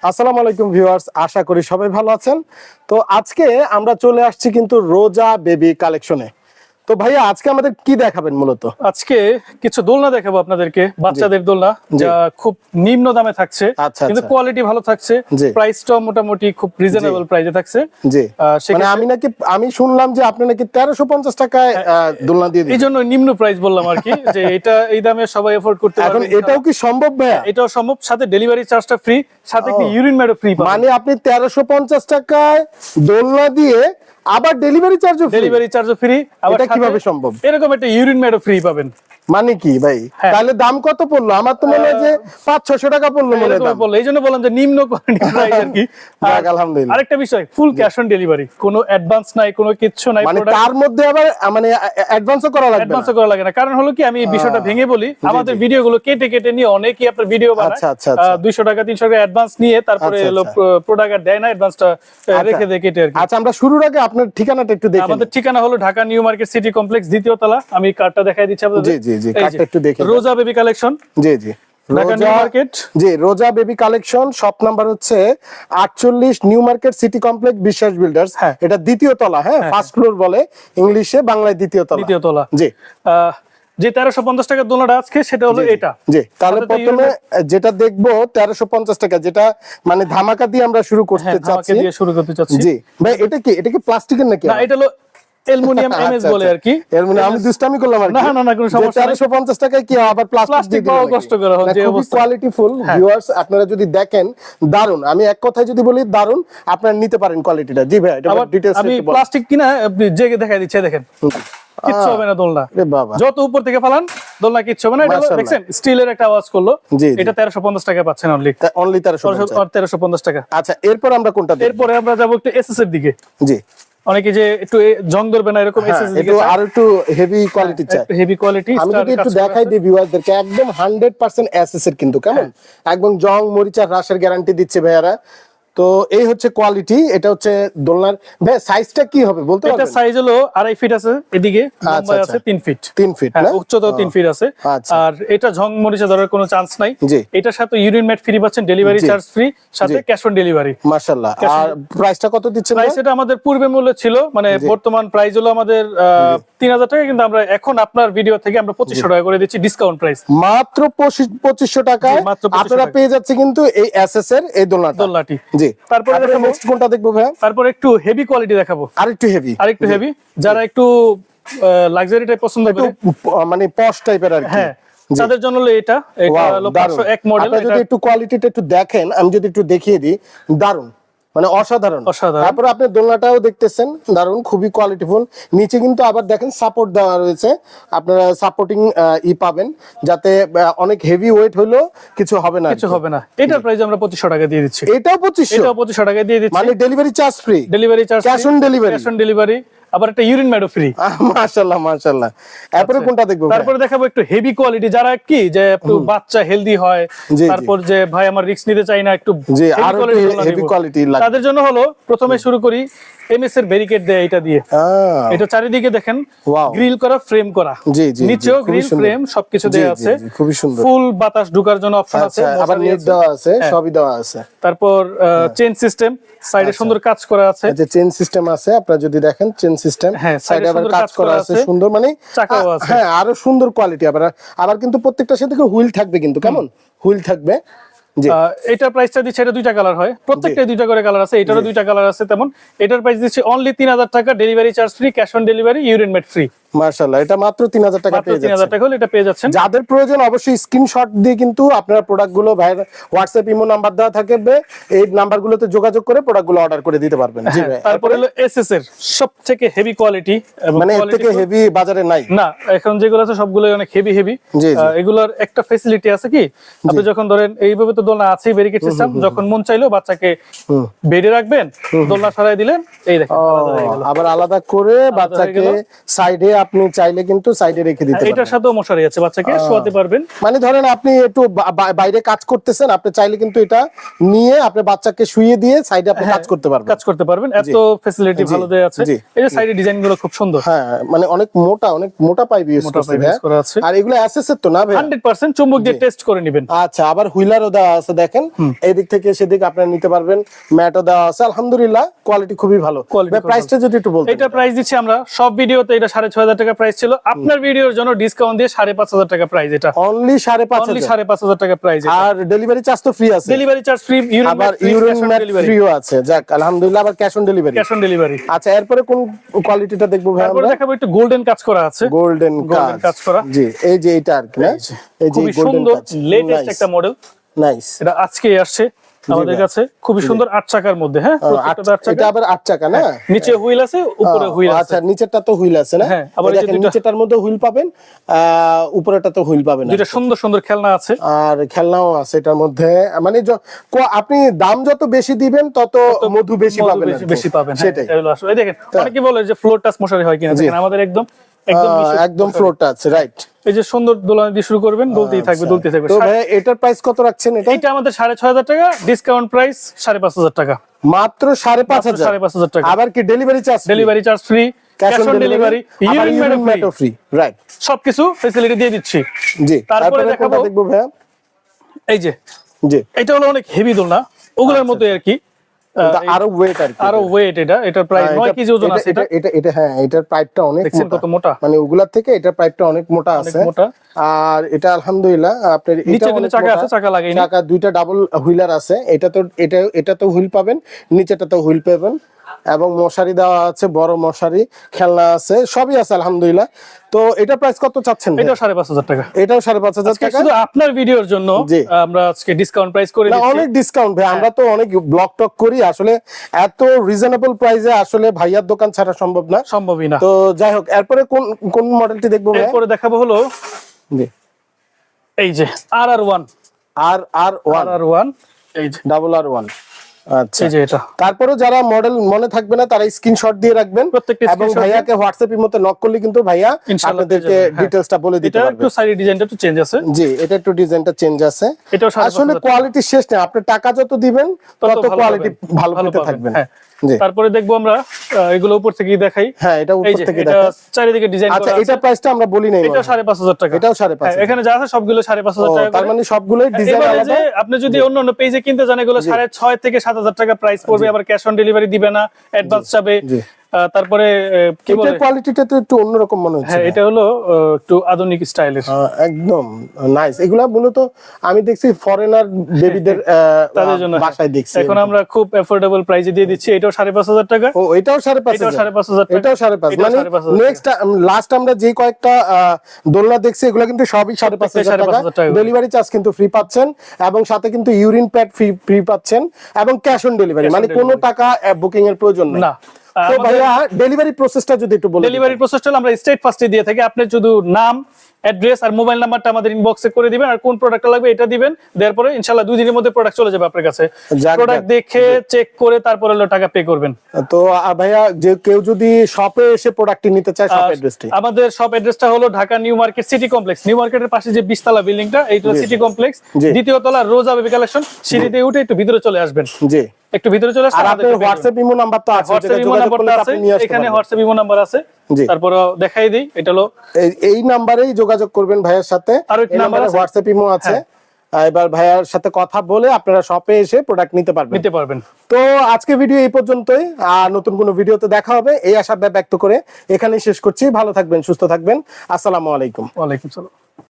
আসসালামু আলাইকুম ভিউয়ার্স, আশা করি সবাই ভালো আছেন। তো আজকে আমরা চলে আসছি কিন্তু রোজা বেবি কালেকশনে। তো ভাইয়া আজকে আমাদের কি দেখাবেন মূলত? আজকে কিছু দোলনা দেখাবো আপনাদেরকে, বাচ্চাদের দোলনা, যা খুব নিম্ন দামে থাকছে, কিন্তু কোয়ালিটি ভালো থাকছে, প্রাইসটাও মোটামুটি খুব রিজনেবল প্রাইসে থাকছে। জি, মানে আমি শুনলাম যে আপনি নাকি 1350 টাকায় দোলনা দিয়ে দিবেন। এইজন্য নিম্ন প্রাইস বললাম আর কি, যে এটা এই দামে সবাই এফোর্ড করতে পারবে। এখন এটাও কি সম্ভব ভাইয়া? এটাও সম্ভব, সাথে ডেলিভারি চার্জটা ফ্রি, সাথে কি ইউরিন ম্যাডও ফ্রি পাবেন। মানে আপনি 1350 টাকায় দোলনা দিয়ে আবার ডেলিভারি চার্জও ফ্রি। আবার কিভাবে সম্ভব? এরকম একটা ইউরিন ম্যাডও ফ্রি পাবেন। মানে কি ভাই, তাহলে দাম কত পড়লো? আমার তো মনে হয় যে 500-600 টাকা পড়লো মনে হয়। এইজন্য বললাম যে নিম্ন কোয়ালিটি প্রাইস আর কি। আলহামদুলিল্লাহ। আরেকটা বিষয়, ফুল ক্যাশ অন ডেলিভারি, কোনো অ্যাডভান্স নাই, কোনো কিচ্ছু নাই। মানে তার মধ্যে আবার মানে অ্যাডভান্সও করা লাগে না। কারণ হলো কি, আমি এই বিষয়টা ভেঙে বলি, আমাদের ভিডিওগুলো কেটে নিয়ে অনেকেই আপনার ভিডিও বানায়, 200 টাকা 300 টাকা অ্যাডভান্স নিয়ে তারপরে প্রোডাক্ট দেয় না, অ্যাডভান্সটা রেখে দেয় কেটে আর কি। আচ্ছা, আমরা শুরুর আগে আপনার ঠিকানাটা একটু দেখি। আমাদের ঠিকানা হলো Dhaka new market city complex, দ্বিতীয় তলা। আমি কার্ডটা দেখাই দিচ্ছি আপনাদের। জি, কার্ডটা একটু দেখি। রোজা বেবি কালেকশন। জি, ঢাকা নিউ মার্কেট। জি, রোজা বেবি কালেকশন, শপ নাম্বার হচ্ছে 48, নিউ মার্কেট সিটি কমপ্লেক্স, বিশ্বাস বিল্ডার্স। এটা দ্বিতীয় তলা, হ্যাঁ, ফার্স্ট ফ্লোর বলে ইংলিশে, বাংলায় দ্বিতীয় তলা। জি, যে 1350 টাকার দোলনাটা আজকে সেটা হলো এটা। জি, তাহলে প্রথমে যেটা দেখবো 1350 টাকা, যেটা মানে ধামাকা দিয়ে আমরা শুরু করতে চাচ্ছি। জি ভাই, এটা কি প্লাস্টিকের নাকি? না, এটা হলো অ্যালুমিনিয়াম এমএস বলে আর কি। অ্যালুমিনিয়াম, আমি দুষ্টামি করলাম আর কি। না, কোনো সমস্যা নেই। 1350 টাকায় কি আবার প্লাস্টিক পাওয়া কষ্ট করা হয় যে অবস্থা। কোয়ালিটিফুল ভিউয়ার্স, আপনারা যদি দেখেন দারুন। আমি এক কথায় যদি বলি দারুন, আপনারা নিতে পারেন কোয়ালিটিটা। জি ভাই, এটা ডিটেইলস আমি প্লাস্টিক কিনা জেগে দেখাই দিচ্ছি, দেখেন কিচ্ছু হবে না দোলনা। যত উপর থেকে ফালান দোলনা কিচ্ছু হবে না। এটা দেখছেন স্টিলের একটা আওয়াজ করলো। এটা 1350 টাকা পাচ্ছেন অনলি 1350 টাকা। আচ্ছা, এরপর আমরা কোনটা দেখব? এরপর আমরা যাব একটু এসএস এর দিকে। জি, অনেকে যে একটু জং ধরবে না এরকম এসএস দিকে, আর একটু হেভি কোয়ালিটি চাই। হেভি কোয়ালিটি আমি যদি একটু দেখাই দিই ভিউয়ারদেরকে, একদম 100% এসএস এর কিন্তু, কেমন একদম জং মরিচা হ্রাসের গ্যারান্টি দিচ্ছে ভাইয়ারা। তো এই হচ্ছে কোয়ালিটি। এটা হচ্ছে দোলনার। ভাই সাইজটা কি হবে বলতে পারবেন? এটা সাইজ হলো 2.5 ফিট আছে, এদিকে লম্বায় আছে 3 ফিট। 3 ফিট না, উচ্চতাও 3 ফিট আছে। আর এটা ঝং মরিচা ধরার কোনো চান্স নাই। এটার সাথে ইউরিন ম্যাট ফ্রি পাচ্ছেন, ডেলিভারি চার্জ ফ্রি, সাথে ক্যাশ অন ডেলিভারি। মাশাআল্লাহ। আর প্রাইসটা কত দিচ্ছেন? প্রাইস এটা আমাদের পূর্বে মূল্য ছিল, মানে বর্তমান প্রাইস হলো আমাদের 3000 টাকা, কিন্তু আমরা এখন আপনার ভিডিও থেকে আমরা 2500 টাকা করে দিচ্ছি, ডিসকাউন্ট প্রাইস। মাত্র 2500 টাকায় আপনারা পেয়ে যাচ্ছে কিন্তু এই এসএস এর এই দোলনাটি। জি, তারপরে নেক্সট কোনটা দেখবো ভাই? তারপর একটু হেভি কোয়ালিটি দেখাবো। আরেকটু হেভি, যারা একটু লাক্সারি টাইপ পছন্দ করে, মানে পশ টাইপের আর কি, হ্যাঁ, তাদের জন্য এটা হলো 501 মডেল। আপনি যদি একটু কোয়ালিটিটা একটু দেখেন, আমি যদি একটু দেখিয়ে দিই, দারুন, মানে অসাধারণ। তারপরে আপনি দোলনাটাও দেখতেছেন, দারুন, খুবই কোয়ালিটিফুল। নিচে কিন্তু আবার দেখেন সাপোর্ট দেওয়া রয়েছে, আপনারা সাপোর্টিং পাবেন, যাতে অনেক হেভি ওয়েট হলো কিছু হবে না। এটার প্রাইস আমরা 2500 টাকা দিয়ে দিচ্ছি। এটাও 2500 টাকা দিয়ে দিচ্ছি, মানে delivery charge free, cash on delivery, আবার একটা ইউরিন ম্যাডও ফ্রি। মাশাআল্লাহ। এরপরে কোনটা দেখবো? তারপরে দেখাবো একটু হেভি কোয়ালিটি, যারা কি যে একটু বাচ্চা হেলদি হয়, তারপর যে ভাই আমার রিস্ক নিতে চাই না, একটু হেভি কোয়ালিটি, তাদের জন্য হলো প্রথমে শুরু করি এমএস এর ব্যারিকেড দেয়, এটা দিয়ে। এটা চারিদিকে দেখেন গ্রিল করা, ফ্রেম করা, নিচেও গ্রিল ফ্রেম, সবকিছু দেয়া আছে, খুবই সুন্দর। ফুল বাতাস ঢোকার জন্য অপশন আছে, আবার নেট দেওয়া আছে, সবই দেওয়া আছে। তারপর চেইন সিস্টেম, সাইডে সুন্দর কাজ করা আছে, যে চেইন সিস্টেম আছে, আপনারা যদি দেখেন চেইন সিস্টেম, সাইডে আবার কাজ করা আছে সুন্দর, মানে চাকাও আছে, হ্যাঁ, আরো সুন্দর কোয়ালিটি। আবার কিন্তু প্রত্যেকটার সাথে হুইল থাকবে, কিন্তু কেমন হুইল থাকবে। এটার প্রাইসটা দিচ্ছে, এটা দুইটা কালার হয়, প্রত্যেকটা দুইটা করে কালার আছে, এটারও দুইটা কালার আছে। তেমন এটার প্রাইস দিচ্ছে অনলি 3000 টাকা, delivery charge free, cash on delivery, urine mat free. মাশাআল্লাহ, এটা মাত্র 3000 টাকা পেয়ে যাচ্ছেন। 3000 টাকা হলে এটা পেয়ে যাচ্ছেন। যাদের প্রয়োজন অবশ্যই স্ক্রিনশট দিয়ে কিন্তু আপনারা প্রোডাক্টগুলো ভাইয়ের হোয়াটসঅ্যাপ ইমো নাম্বার দেওয়া থাকবে, এই নাম্বারগুলোতে যোগাযোগ করে প্রোডাক্টগুলো অর্ডার করে দিতে পারবেন। জি ভাই। তারপরে হলো এসএস এর সবথেকে হেভি কোয়ালিটি, মানে এর থেকে হেভি বাজারে নাই না, এখন যেগুলো আছে সবগুলোই অনেক হেভি। এগুলোর একটা ফ্যাসিলিটি আছে কি, আপনি যখন ধরেন এইভাবে তো দোলনা আছেই, ব্যারিকেড সিস্টেম, যখন মন চাইলো বাচ্চাকে বেডে রাখবেন, দোলনা সরাই দিলেন, এই দেখেন আবার আলাদা করে বাচ্চাকে সাইডে আপনি চাইলে কিন্তু সাইডে রেখে দিতে পারবেন। এটার সাথেও মশারি আছে, বাচ্চাকে শোয়াতে পারবেন। মানে ধরেন আপনি একটু বাইরে কাজ করতেছেন, আপনি চাইলে কিন্তু এটা নিয়ে আপনি বাচ্চাকে শুইয়ে দিয়ে সাইডে আপনি কাজ করতে পারবেন। এত ফ্যাসিলিটি ভালো দেয়া আছে। এই যে সাইডে ডিজাইন গুলো খুব সুন্দর, হ্যাঁ, মানে অনেক মোটা পাইপ ইউজ করা আছে। আর এগুলো এসএস এর তো না ভাই? 100% চুম্বক দিয়ে টেস্ট করে নেবেন। আচ্ছা, আবার হুইলারও দেওয়া আছে দেখেন, এই দিক থেকে সেদিক আপনারা নিতে পারবেন, ম্যাটও দেওয়া আছে, আলহামদুলিল্লাহ কোয়ালিটি খুবই ভালো। প্রাইসটা যদি একটু বলতেন। এটা প্রাইস দিচ্ছি আমরা সব ভিডিওতে, এটা 6,500 টাকা প্রাইস ছিল, আপনার ভিডিওর জন্য ডিসকাউন্ট দিয়ে 5,500 টাকা প্রাইস। এটা অনলি 5,500 টাকা প্রাইস। আর ডেলিভারি চার্জ তো ফ্রি আছে, ডেলিভারি চার্জ ফ্রি, আবার ইউরিন ম্যাট ফ্রিও আছে। যাক আলহামদুলিল্লাহ, আবার ক্যাশ অন ডেলিভারি। আচ্ছা, এরপরে কোন কোয়ালিটিটা দেখবো ভাই? আমরা দেখাবো একটু গোল্ডেন কাজ করা আছে, গোল্ডেন কাজ করা। জি, এই যে এটা আর কি না, এই যে গোল্ডেন কাজ, লেটেস্ট একটা মডেল, নাইস। এটা আজকে আসছে আমাদের কাছে, খুবই সুন্দর 8 চাকার মধ্যে। হ্যাঁ, এটা আবার 8 চাকা না, নিচে হুইল আছে, উপরে হুইল আছে। আচ্ছা, নিচেরটা তো হুইল আছে না? হ্যাঁ, আবার দেখেন নিচেরটার মধ্যে হুইল পাবেন, উপরেরটা তো হুইল পাবেন না। দুটো সুন্দর সুন্দর খেলনা আছে, আর খেলনাও আছে এটার মধ্যে। মানে আপনি দাম যত বেশি দিবেন তত মধু বেশি পাবেন, সেটাই। আসলে দেখেন অনেকে বলে যে ফ্লোর টাচ মশারি হয় কিনা, দেখেন আমাদের একদম ফ্লোর টাচ, রাইট। এই যে সুন্দর দোলনা দিয়ে শুরু করবেন, দুলতেই থাকবে। তো ভাই এটার প্রাইস কত রাখছেন? এটা আমাদের 6,500 টাকা, ডিসকাউন্ট প্রাইস 5,500 টাকা, মাত্র 5,500 টাকা। আবার কি delivery charge free, cash on delivery, urine ম্যাটও ফ্রি, রাইট। সবকিছু ফ্যাসিলিটি দিয়ে দিচ্ছি। জি, তারপরে দেখবো ভাইয়া এই যে, জি, এটা হলো অনেক হেভি দোলনা, ওগুলোর মতো আর কি, আরো ওয়েট। এটার প্রাইস 9 কেজি ওজন আছে। এটা হ্যাঁ, এটার পাইপটা অনেক মোটা, মানে ওগুলার থেকে এটার পাইপটা অনেক মোটা আছে। আর এটা আলহামদুলিল্লাহ আপনার নিচে কিন্তু চাকা আছে, চাকা লাগাইনি, চাকা দুইটা ডাবল হুইলার আছে। এটা তো হুইল পাবেন, নিচেটা তো হুইল পাবেন, এবং মশারি দেওয়া আছে, বড় মশারি, খেলনা আছে, সবই আছে আলহামদুলিল্লাহ। তো এটা প্রাইস কত চাচ্ছেন? এটাও 5,500 টাকা। এটাও 5,500 টাকা। শুধু আপনার ভিডিওর জন্য আমরা আজকে ডিসকাউন্ট প্রাইস করে দিচ্ছি। অনেক ডিসকাউন্ট ভাই, আমরা তো অনেক ব্লগ টক করি, আসলে এত রিজনেবল প্রাইসে আসলে ভাইয়ার দোকান ছাড়া সম্ভবই না। তো যাই হোক, এরপরে কোন মডেলটি দেখবো ভাই? এরপরে দেখাবো হলো এই যে RR1, এই যে RR1। আচ্ছা, এই যে এটা। তারপরে যারা মডেল মনে থাকবে না তারা স্ক্রিনশট দিয়ে রাখবেন, এবং ভাইয়াকে হোয়াটসঅ্যাপ এর মধ্যে নক করলে কিন্তু ভাইয়া আপনাদেরকে ডিটেইলসটা বলে দিতে পারবে। এটা একটু সাইড ডিজাইনটা একটু চেঞ্জ আছে। জি, এটা একটু ডিজাইনটা চেঞ্জ আছে। আসলে কোয়ালিটি শেষ না, আপনি টাকা যত দিবেন তত কোয়ালিটি ভালো পেতে থাকবেন। তারপরে দেখবো আমরা এগুলো উপর থেকে দেখাই। হ্যাঁ, এটা উপর থেকে দেখাই, চারিদিকে ডিজাইন করা আছে। আচ্ছা, এটা প্রাইসটা আমরা বলি নাই, এটা 5,500 টাকা। এটাও 5,500। এখানে যা আছে সবগুলো 5,500 টাকা। তার মানে সবগুলোই ডিজাইন আলাদা। আপনি যদি অন্য পেজে কিনতে যান এগুলো 6,500 থেকে 7,000 টাকা প্রাইস পড়বে, আবার ক্যাশ অন ডেলিভারি দিবে না, অ্যাডভান্স চাবে। তারপরে কি বলে, কোয়ালিটিটা তো একটু অন্যরকম মনে হচ্ছে। হ্যাঁ, এটা হলো একটু আধুনিক স্টাইলের, একদম নাইস। এগুলা মূলত আমি দেখছি ফরেনার বেবিদের তাদের জন্য বাসায় দেখছি। এখন আমরা খুব এফোর্ডেবল প্রাইসে দিয়ে দিচ্ছি। এটাও 5,500 টাকা। ও, এটাও 5,500 টাকা। এটাও 5,500। মানে নেক্সট লাস্ট আমরা যে কয়েকটা দোলনা দেখছি এগুলা কিন্তু সবই 5,500 টাকা। ডেলিভারি চার্জ কিন্তু ফ্রি পাচ্ছেন, এবং সাথে কিন্তু ইউরিন প্যাড ফ্রি পাচ্ছেন, এবং ক্যাশ অন ডেলিভারি, মানে কোনো টাকা বুকিং এর প্রয়োজন নেই। তো ভাইয়া ডেলিভারি প্রসেসটা যদি একটু বলেন। ডেলিভারি প্রসেসটা আমরা স্টেট ফার্স্টে দিয়ে থাকি। আপনি শুধু নাম, অ্যাড্রেস আর মোবাইল নাম্বারটা আমাদের ইনবক্সে করে দিবেন, আর কোন প্রোডাক্টটা লাগবে এটা দিবেন। দেওয়ার পরে ইনশাআল্লাহ 2 দিনের মধ্যে প্রোডাক্ট চলে যাবে আপনার কাছে। প্রোডাক্ট দেখে চেক করে তারপরে টাকা পে করবেন। তো ভাইয়া, যে কেউ যদি শপে এসে প্রোডাক্টটি নিতে চায়, শপ অ্যাড্রেসটি? আমাদের শপ অ্যাড্রেসটা হলো Dhaka new market city complex. New মার্কেটের পাশে যে 20 তলা বিল্ডিংটা, এইটা সিটি কমপ্লেক্স, দ্বিতীয় তলা, রোজা বেবি কালেকশন। সিঁড়িতে উঠে একটু ভিতরে চলে আসবেন। জি, একটু ভিতরে চলে আসলে আমাদের হোয়াটসঅ্যাপ ইমো নাম্বার তো আছে, যেটা যোগাযোগ করলে আপনি নিয়ে আসতে পারবেন। এখানে হোয়াটসঅ্যাপ ইমো নাম্বার আছে। তারপর দেখাই দেই, এটা হলো এই নাম্বারেই যোগাযোগ করবেন ভাইয়ের সাথে। আর এই নাম্বারে হোয়াটসঅ্যাপ ইমো আছে। এবার ভাইয়ার সাথে কথা বলে আপনারা শপে এসে প্রোডাক্ট নিতে পারবেন। তো আজকে ভিডিও এই পর্যন্তই, আর নতুন কোনো ভিডিওতে দেখা হবে এই আশা ব্যক্ত করে এখানেই শেষ করছি। ভালো থাকবেন, সুস্থ থাকবেন। আসসালামু আলাইকুম। ওয়ালাইকুম আসসালাম।